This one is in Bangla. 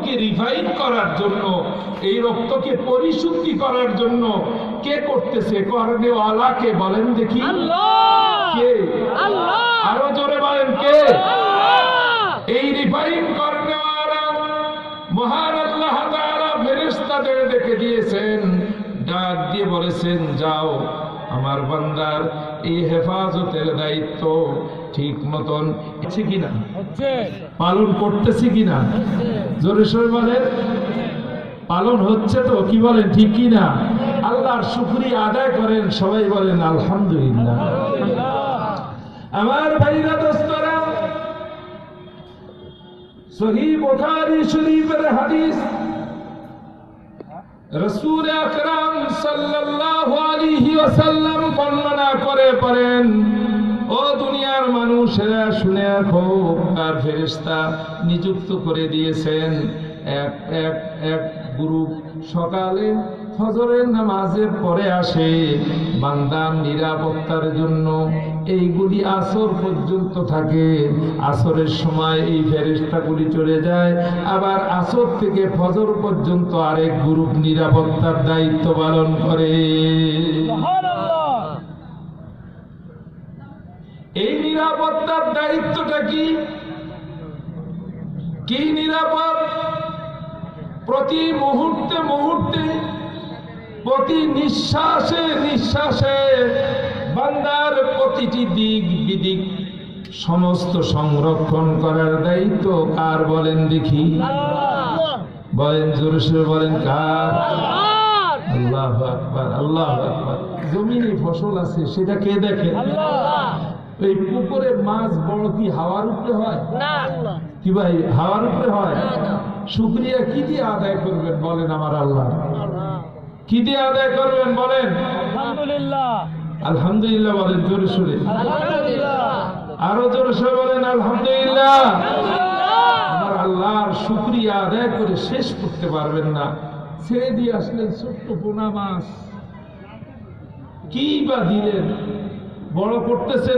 রক্তকে রিফাইন করার জন্য, এই রক্তকে পরিশুদ্ধি করার জন্য কে করতেছে? করনেওয়ালাকে বলেন দেখি। কে? আরো জোরে বলেন কে? এই রিফাইন করনেওয়ালা মহান আল্লাহ তাআলা ফেরেশতাদের ডেকে দিয়েছেন, ডাক দিয়ে বলেছেন, যাও আমার বান্দার এই হেফাজতের দায়িত্ব ঠিক মতন আছে কিনা, পালন করতেছি কিনা, জোরে সোরে বলেন। পালন হচ্ছে তো? কি বলেন, ঠিক কিনা? আল্লাহর শুকরিয়া আদায় করেন, সবাই বলেন আলহামদুলিল্লাহ। আমার ভাইরা দোস্তরা, সহিহ বুখারী শরীফের হাদিস, রাসূল আকরাম সাল্লাল্লাহু আলাইহি ওয়াসাল্লাম বর্ণনা করে পড়েন, ও দুনিয়ার মানুষেরা শুনে রাখো, তার ফেরেশতা নিযুক্ত করে দিয়েছেন এক গ্রুপ সকালে ফজরের নামাজের পরে আসে বান্দার নিরাপত্তার জন্য। এইগুলি আসর পর্যন্ত থাকে, আসরের সময় এই ফেরেশতাগুলি চলে যায়, আবার আসর থেকে ফজর পর্যন্ত আরেক গ্রুপ নিরাপত্তার দায়িত্ব পালন করে। এই নিরাপত্তার দায়িত্বটা কি? কি নিরাপদ? প্রতি মুহূর্তে মুহূর্তে, প্রতি নিঃশ্বাসে নিঃশ্বাসে বান্দার প্রতিটি দিক বিদিক সমস্ত সংরক্ষণ করার দায়িত্ব কার বলেন দেখি? বলেন জোরে সোরে বলেন, কার? আল্লাহু আকবার, আল্লাহু আকবার। জমিনে ফসল আছে, সেটা কে দেখে? এই পুকুরে মাছ বড় কি হাওয়ার উপরে হয়? কি ভাই, হাওয়ার উপরে হয়? শুকরিয়া কি দিয়ে আদায় করবেন বলেন আমার আল্লাহ? কি দিয়ে আদায় করবেন বলেন? আলহামদুলিল্লাহ। আলহামদুলিল্লাহ বলেন জোরে সোরে, আরো জোরে সোরে বলেন আলহামদুলিল্লাহ। আমার আল্লাহর শুকরিয়া আদায় করে শেষ করতে পারবেন না। ছেড়ে দিয়ে আসলেন ছোট্ট পোনা মাছ, কি বা দিলেন? বড় করতেছেন